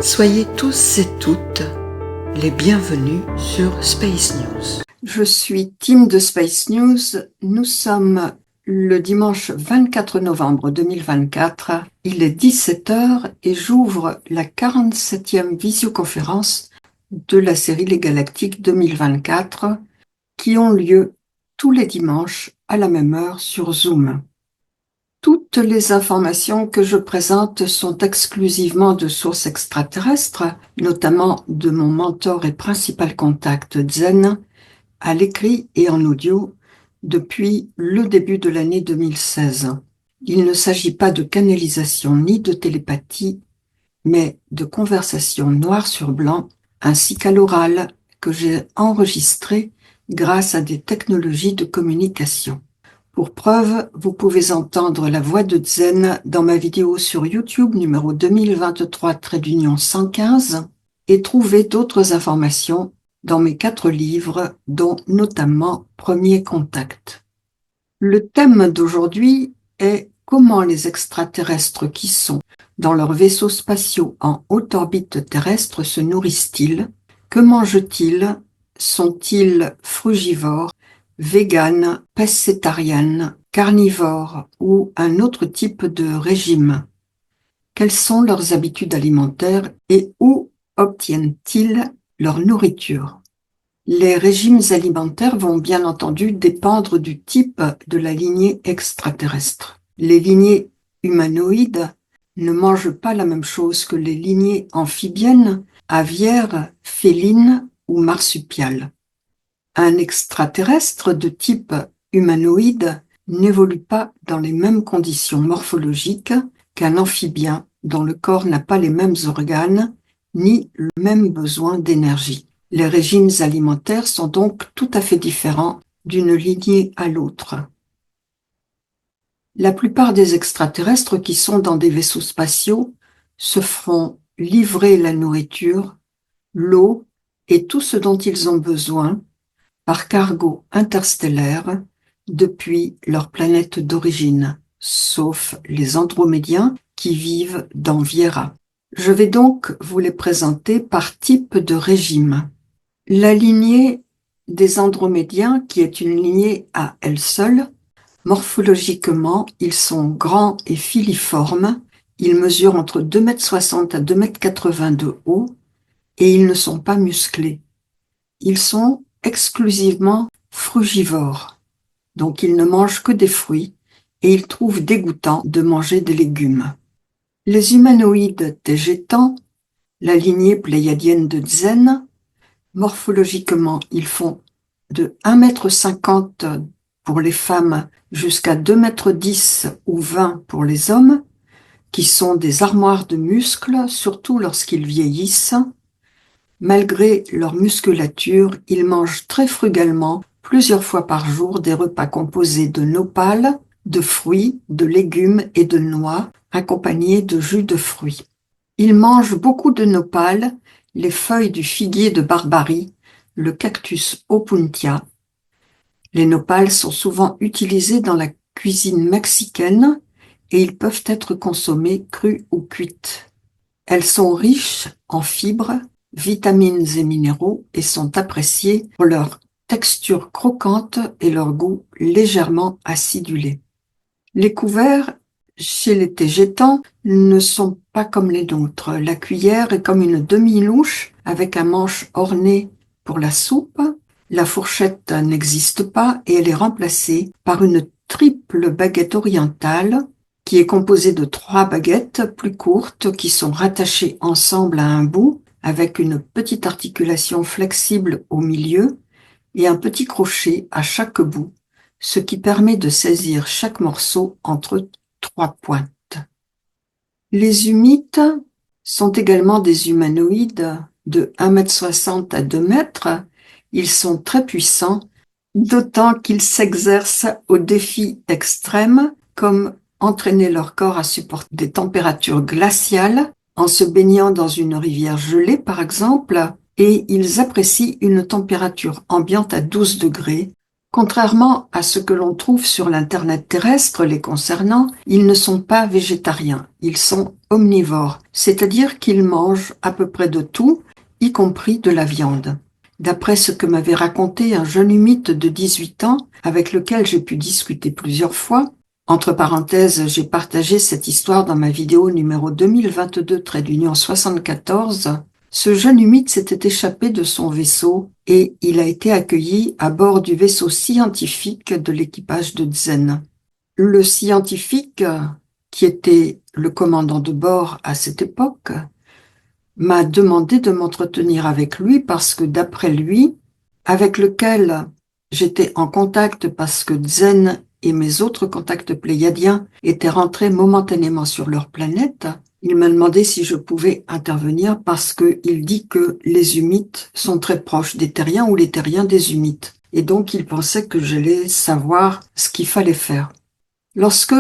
Soyez tous et toutes les bienvenus sur Space News. Je suis Tim de Space News. Nous sommes le dimanche 24 novembre 2024. Il est 17 heures et j'ouvre la 47e visioconférence de la série Les Galactiques 2024 qui ont lieu tous les dimanches à la même heure sur Zoom. Toutes les informations que je présente sont exclusivement de sources extraterrestres, notamment de mon mentor et principal contact Zen, à l'écrit et en audio, depuis le début de l'année 2016. Il ne s'agit pas de canalisation ni de télépathie, mais de conversation noir sur blanc, ainsi qu'à l'oral que j'ai enregistré grâce à des technologies de communication. Pour preuve, vous pouvez entendre la voix de Zen dans ma vidéo sur YouTube numéro 2023-115 et trouver d'autres informations dans mes 4 livres, dont notamment Premier Contact. Le thème d'aujourd'hui est comment les extraterrestres qui sont dans leurs vaisseaux spatiaux en haute orbite terrestre se nourrissent-ils? Que mangent-ils? Sont-ils frugivores, véganes, pescétariennes, carnivores ou un autre type de régime? Quelles sont leurs habitudes alimentaires et où obtiennent-ils leur nourriture? Les régimes alimentaires vont bien entendu dépendre du type de la lignée extraterrestre. Les lignées humanoïdes ne mangent pas la même chose que les lignées amphibiennes, aviaires, félines ou marsupiales. Un extraterrestre de type humanoïde n'évolue pas dans les mêmes conditions morphologiques qu'un amphibien dont le corps n'a pas les mêmes organes ni le même besoin d'énergie. Les régimes alimentaires sont donc tout à fait différents d'une lignée à l'autre. La plupart des extraterrestres qui sont dans des vaisseaux spatiaux se feront livrer la nourriture, l'eau et tout ce dont ils ont besoin par cargo interstellaire depuis leur planète d'origine, sauf les Andromédiens qui vivent dans Viera. Je vais donc vous les présenter par type de régime. La lignée des Andromédiens, qui est une lignée à elle seule, morphologiquement, ils sont grands et filiformes, ils mesurent entre 2,60 m à 2,80 m de haut et ils ne sont pas musclés. Ils sont exclusivement frugivores, donc ils ne mangent que des fruits et ils trouvent dégoûtant de manger des légumes. Les humanoïdes végétants, la lignée pléiadienne de Zen, morphologiquement, ils font de 1,50 m pour les femmes jusqu'à 2,10 m ou 20 pour les hommes, qui sont des armoires de muscles, surtout lorsqu'ils vieillissent. Malgré leur musculature, ils mangent très frugalement, plusieurs fois par jour, des repas composés de nopales, de fruits, de légumes et de noix, accompagnés de jus de fruits. Ils mangent beaucoup de nopales, les feuilles du figuier de Barbarie, le cactus opuntia. Les nopales sont souvent utilisés dans la cuisine mexicaine et ils peuvent être consommés crus ou cuits. Elles sont riches en fibres, vitamines et minéraux et sont appréciées pour leur texture croquante et leur goût légèrement acidulé. Les couverts chez les végétants ne sont pas comme les nôtres. La cuillère est comme une demi-louche avec un manche orné pour la soupe. La fourchette n'existe pas et elle est remplacée par une triple baguette orientale qui est composée de 3 baguettes plus courtes qui sont rattachées ensemble à un bout avec une petite articulation flexible au milieu et un petit crochet à chaque bout, ce qui permet de saisir chaque morceau entre 3 pointes. Les humites sont également des humanoïdes de 1,60 m à 2 m. Ils sont très puissants, d'autant qu'ils s'exercent aux défis extrêmes, comme entraîner leur corps à supporter des températures glaciales en se baignant dans une rivière gelée, par exemple, et ils apprécient une température ambiante à 12 degrés, Contrairement à ce que l'on trouve sur l'Internet terrestre les concernant, ils ne sont pas végétariens, ils sont omnivores, c'est-à-dire qu'ils mangent à peu près de tout, y compris de la viande. D'après ce que m'avait raconté un jeune humite de 18 ans, avec lequel j'ai pu discuter plusieurs fois, entre parenthèses, j'ai partagé cette histoire dans ma vidéo numéro 2022-74, ce jeune humide s'était échappé de son vaisseau et il a été accueilli à bord du vaisseau scientifique de l'équipage de Zen. Le scientifique, qui était le commandant de bord à cette époque, m'a demandé de m'entretenir avec lui parce que d'après lui, avec lequel j'étais en contact parce que Zen et mes autres contacts pléiadiens étaient rentrés momentanément sur leur planète, il m'a demandé si je pouvais intervenir parce qu'il dit que les humites sont très proches des terriens ou les terriens des humites. Et donc il pensait que j'allais savoir ce qu'il fallait faire. Lorsque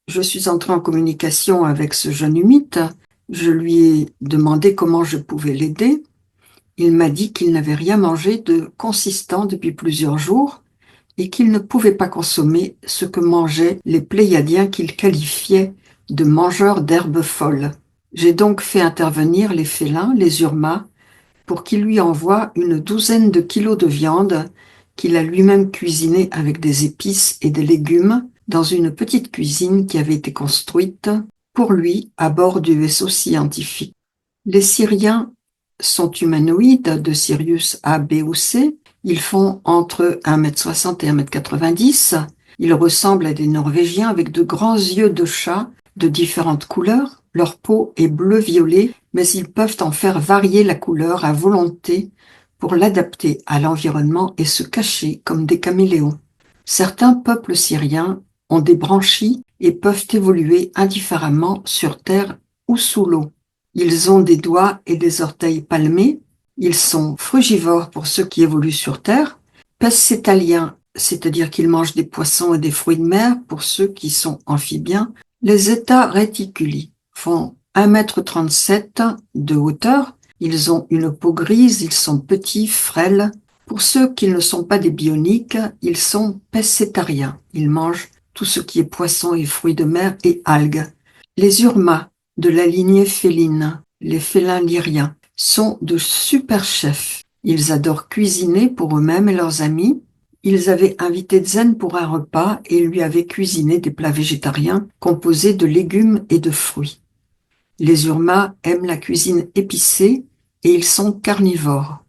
je suis entrée en communication avec ce jeune humite, je lui ai demandé comment je pouvais l'aider. Il m'a dit qu'il n'avait rien mangé de consistant depuis plusieurs jours et qu'il ne pouvait pas consommer ce que mangeaient les pléiadiens qu'il qualifiait de mangeurs d'herbes folles. J'ai donc fait intervenir les félins, les urmas, pour qu'il lui envoie une douzaine de kilos de viande qu'il a lui-même cuisinée avec des épices et des légumes dans une petite cuisine qui avait été construite pour lui à bord du vaisseau scientifique. Les Syriens sont humanoïdes de Sirius A, B ou C. Ils font entre 1,60 m et 1,90 m. Ils ressemblent à des Norvégiens avec de grands yeux de chat de différentes couleurs. Leur peau est bleu-violet, mais ils peuvent en faire varier la couleur à volonté pour l'adapter à l'environnement et se cacher comme des caméléons. Certains peuples syriens ont des branchies et peuvent évoluer indifféremment sur terre ou sous l'eau. Ils ont des doigts et des orteils palmés. Ils sont frugivores pour ceux qui évoluent sur terre, pescétaliens, c'est-à-dire qu'ils mangent des poissons et des fruits de mer pour ceux qui sont amphibiens. Les Eta reticuli font 1,37 m de hauteur. Ils ont une peau grise, ils sont petits, frêles. Pour ceux qui ne sont pas des bioniques, ils sont pescétariens. Ils mangent tout ce qui est poissons et fruits de mer et algues. Les urmas de la lignée féline, les félins lyriens, sont de super chefs. Ils adorent cuisiner pour eux-mêmes et leurs amis. Ils avaient invité Zen pour un repas et lui avaient cuisiné des plats végétariens composés de légumes et de fruits. Les urmas aiment la cuisine épicée et ils sont carnivores.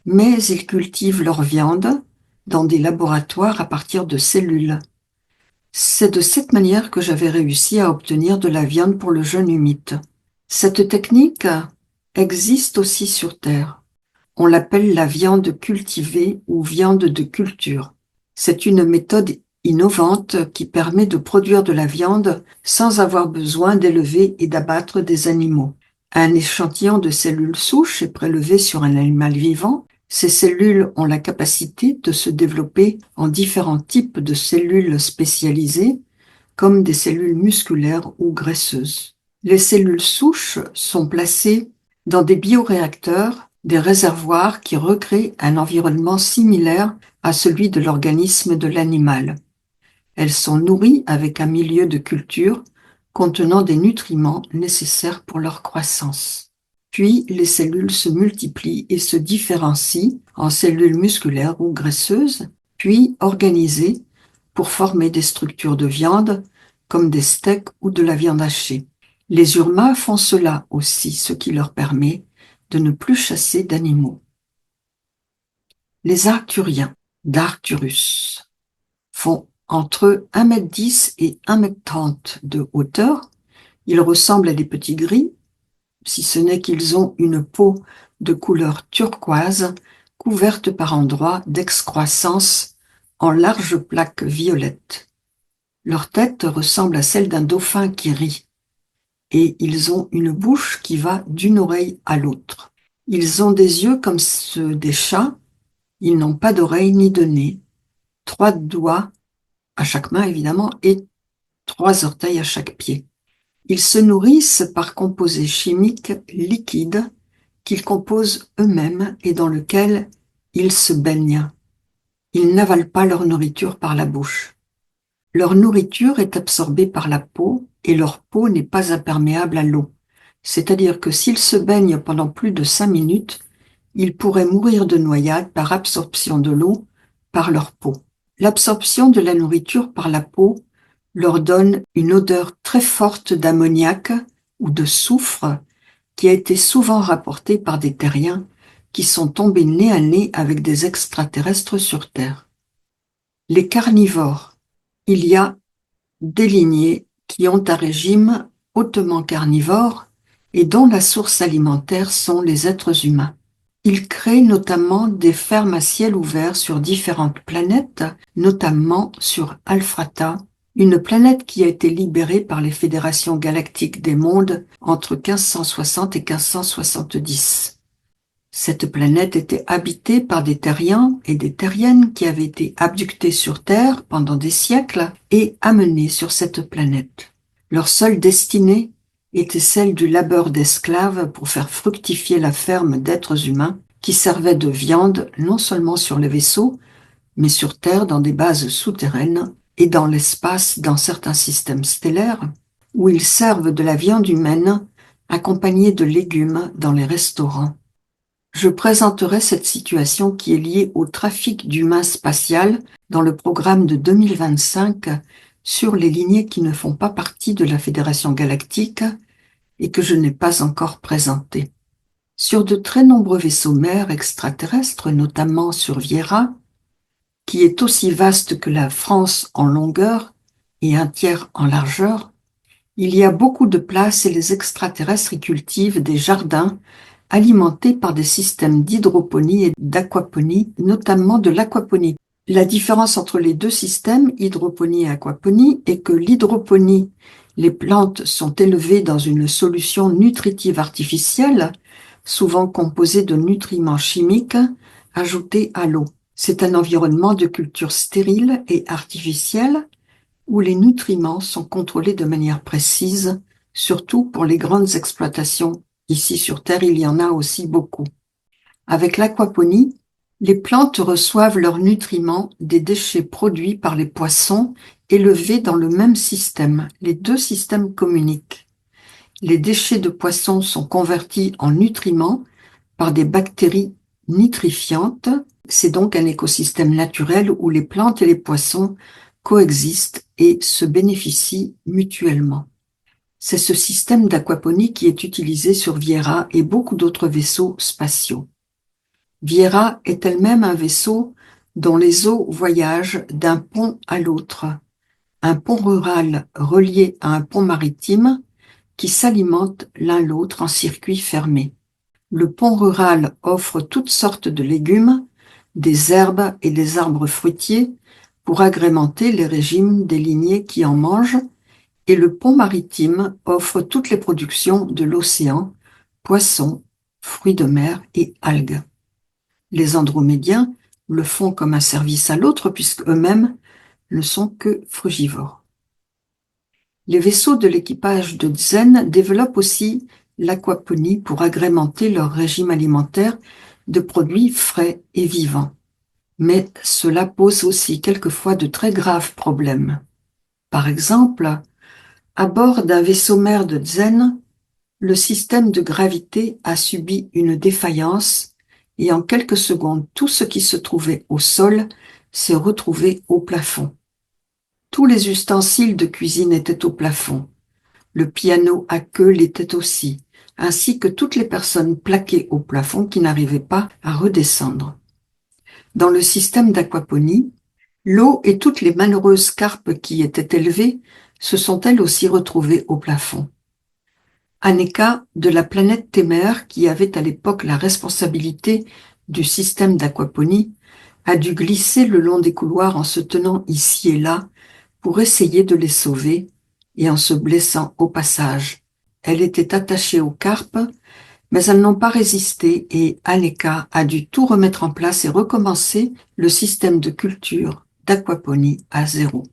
Mais ils cultivent leur viande dans des laboratoires à partir de cellules. C'est de cette manière que j'avais réussi à obtenir de la viande pour le jeune humite. Cette technique existe aussi sur Terre. On l'appelle la viande cultivée ou viande de culture. C'est une méthode innovante qui permet de produire de la viande sans avoir besoin d'élever et d'abattre des animaux. Un échantillon de cellules souches est prélevé sur un animal vivant. Ces cellules ont la capacité de se développer en différents types de cellules spécialisées, comme des cellules musculaires ou graisseuses. Les cellules souches sont placées dans des bioréacteurs, des réservoirs qui recréent un environnement similaire à celui de l'organisme de l'animal. Elles sont nourries avec un milieu de culture contenant des nutriments nécessaires pour leur croissance. Puis, les cellules se multiplient et se différencient en cellules musculaires ou graisseuses, puis organisées pour former des structures de viande, comme des steaks ou de la viande hachée. Les urmas font cela aussi, ce qui leur permet de ne plus chasser d'animaux. Les arcturiens d'Arcturus font entre 1,10 m et 1,30 m de hauteur. Ils ressemblent à des petits gris, si ce n'est qu'ils ont une peau de couleur turquoise, couverte par endroits d'excroissance en larges plaques violettes. Leur tête ressemble à celle d'un dauphin qui rit, et ils ont une bouche qui va d'une oreille à l'autre. Ils ont des yeux comme ceux des chats, ils n'ont pas d'oreilles ni de nez, 3 doigts à chaque main évidemment, et 3 orteils à chaque pied. Ils se nourrissent par composés chimiques liquides qu'ils composent eux-mêmes et dans lesquels ils se baignent. Ils n'avalent pas leur nourriture par la bouche. Leur nourriture est absorbée par la peau et leur peau n'est pas imperméable à l'eau. C'est-à-dire que s'ils se baignent pendant plus de 5 minutes, ils pourraient mourir de noyade par absorption de l'eau par leur peau. L'absorption de la nourriture par la peau leur donne une odeur très forte d'ammoniac ou de soufre qui a été souvent rapportée par des terriens qui sont tombés nez à nez avec des extraterrestres sur Terre. Les carnivores. Il y a des lignées qui ont un régime hautement carnivore et dont la source alimentaire sont les êtres humains. Ils créent notamment des fermes à ciel ouvert sur différentes planètes, notamment sur Alphrata, une planète qui a été libérée par les fédérations galactiques des mondes entre 1560 et 1570. Cette planète était habitée par des terriens et des terriennes qui avaient été abductés sur Terre pendant des siècles et amenés sur cette planète. Leur seule destinée était celle du labeur d'esclaves pour faire fructifier la ferme d'êtres humains qui servaient de viande non seulement sur les vaisseaux, mais sur Terre dans des bases souterraines et dans l'espace dans certains systèmes stellaires, où ils servent de la viande humaine accompagnée de légumes dans les restaurants. Je présenterai cette situation qui est liée au trafic d'humains spatial dans le programme de 2025 sur les lignées qui ne font pas partie de la Fédération galactique et que je n'ai pas encore présenté. Sur de très nombreux vaisseaux mers extraterrestres, notamment sur Viera, qui est aussi vaste que la France en longueur et un tiers en largeur, il y a beaucoup de place et les extraterrestres y cultivent des jardins alimentés par des systèmes d'hydroponie et d'aquaponie, notamment de l'aquaponie. La différence entre les deux systèmes, hydroponie et aquaponie, est que l'hydroponie, les plantes sont élevées dans une solution nutritive artificielle, souvent composée de nutriments chimiques ajoutés à l'eau. C'est un environnement de culture stérile et artificielle où les nutriments sont contrôlés de manière précise, surtout pour les grandes exploitations. Ici sur Terre, il y en a aussi beaucoup. Avec l'aquaponie, les plantes reçoivent leurs nutriments des déchets produits par les poissons élevés dans le même système. Les deux systèmes communiquent. Les déchets de poissons sont convertis en nutriments par des bactéries nitrifiantes. C'est donc un écosystème naturel où les plantes et les poissons coexistent et se bénéficient mutuellement. C'est ce système d'aquaponie qui est utilisé sur Viera et beaucoup d'autres vaisseaux spatiaux. Viera est elle-même un vaisseau dont les eaux voyagent d'un pont à l'autre, un pont rural relié à un pont maritime qui s'alimentent l'un l'autre en circuit fermé. Le pont rural offre toutes sortes de légumes, des herbes et des arbres fruitiers pour agrémenter les régimes des lignées qui en mangent, et le pont maritime offre toutes les productions de l'océan, poissons, fruits de mer et algues. Les andromédiens le font comme un service à l'autre puisque eux-mêmes ne sont que frugivores. Les vaisseaux de l'équipage de Zen développent aussi l'aquaponie pour agrémenter leur régime alimentaire de produits frais et vivants. Mais cela pose aussi quelquefois de très graves problèmes. Par exemple, à bord d'un vaisseau mère de Zen, le système de gravité a subi une défaillance et en quelques secondes, tout ce qui se trouvait au sol s'est retrouvé au plafond. Tous les ustensiles de cuisine étaient au plafond. Le piano à queue l'était aussi, ainsi que toutes les personnes plaquées au plafond qui n'arrivaient pas à redescendre. Dans le système d'aquaponie, l'eau et toutes les malheureuses carpes qui y étaient élevées se sont elles aussi retrouvées au plafond. Aneka, de la planète Témère, qui avait à l'époque la responsabilité du système d'aquaponie, a dû glisser le long des couloirs en se tenant ici et là pour essayer de les sauver et en se blessant au passage. Elle était attachée aux carpes, mais elles n'ont pas résisté et Aneka a dû tout remettre en place et recommencer le système de culture d'aquaponie à zéro.